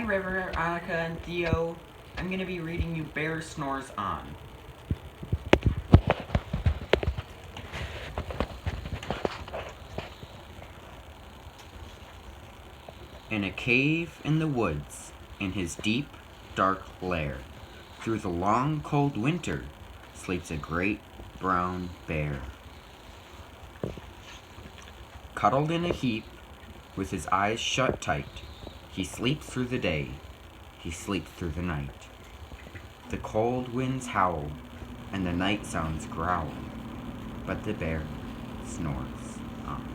Hi River, Annika, and Theo. I'm going to be reading you Bear Snores On. In a cave in the woods, in his deep, dark lair, through the long, cold winter, sleeps a great brown bear. Cuddled in a heap, with his eyes shut tight, he sleeps through the day, he sleeps through the night. The cold winds howl, and the night sounds growl, but the bear snores on.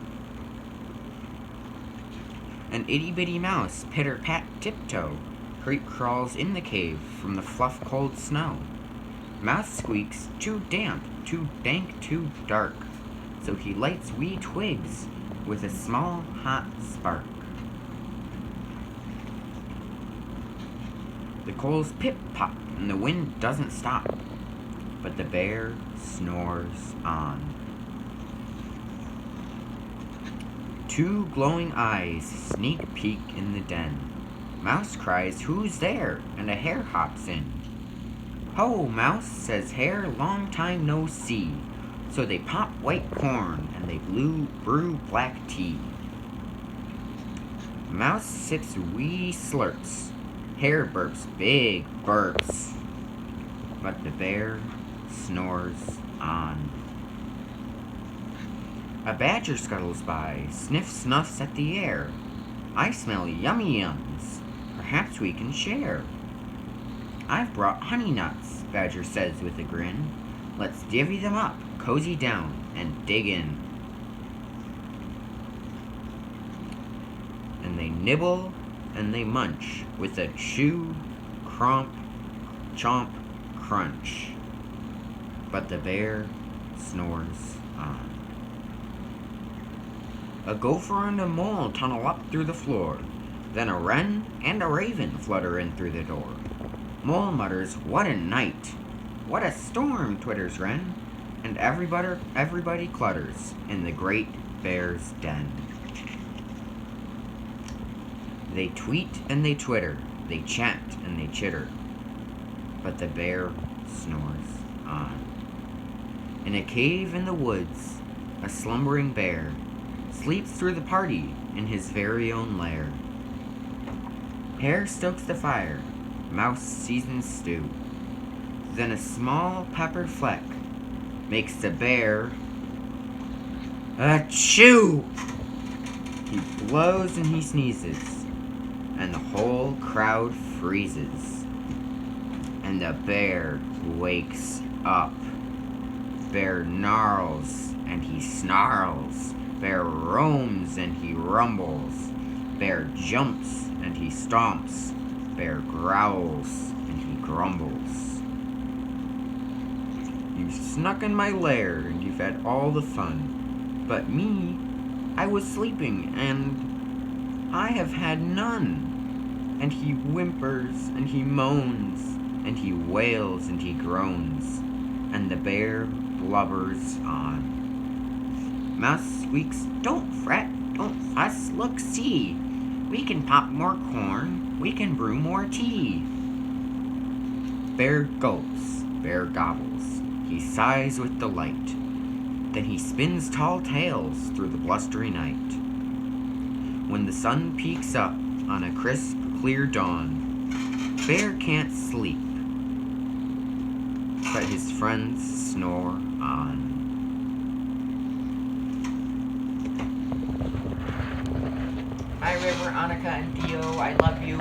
An itty-bitty mouse, pitter-pat tiptoe, creep-crawls in the cave from the fluff cold snow. Mouse squeaks, too damp, too dank, too dark, so he lights wee twigs with a small hot spark. The coals pip-pop and the wind doesn't stop, but the bear snores on. Two glowing eyes sneak peek in the den. Mouse cries, "Who's there?" and a hare hops in. "Ho, Mouse," says Hare, "long time no see." So they pop white corn and they brew black tea. Mouse sips wee slurps. Hare burps big burps. But the bear snores on. A badger scuttles by, snuffs at the air. "I smell yummy yums. Perhaps we can share." "I've brought honey nuts," Badger says with a grin. "Let's divvy them up, cozy down, and dig in." And they nibble and they munch with a chew, cromp, chomp, crunch. But the bear snores on. A gopher and a mole tunnel up through the floor. Then a wren and a raven flutter in through the door. Mole mutters, "What a night!" "What a storm!" twitters wren. And everybody clutters in the great bear's den. They tweet and they twitter, they chat and they chitter, but the bear snores on. In a cave in the woods, a slumbering bear sleeps through the party in his very own lair. Hare stokes the fire, Mouse seasons stew. Then a small peppered fleck makes the bear achoo! He blows and he sneezes, and the whole crowd freezes. And the bear wakes up. Bear gnarls and he snarls. Bear roams and he rumbles. Bear jumps and he stomps. Bear growls and he grumbles. "You've snuck in my lair and you've had all the fun. But me, I was sleeping and I have had none." And he whimpers and he moans and he wails and he groans. And the bear blubbers on. Mouse squeaks, "Don't fret, don't fuss, look, see. We can pop more corn, we can brew more tea." Bear gulps, bear gobbles, he sighs with delight. Then he spins tall tales through the blustery night. When the sun peeks up on a crisp, clear dawn, Bear can't sleep, but his friends snore on. Hi River, Annika, and Theo, I love you.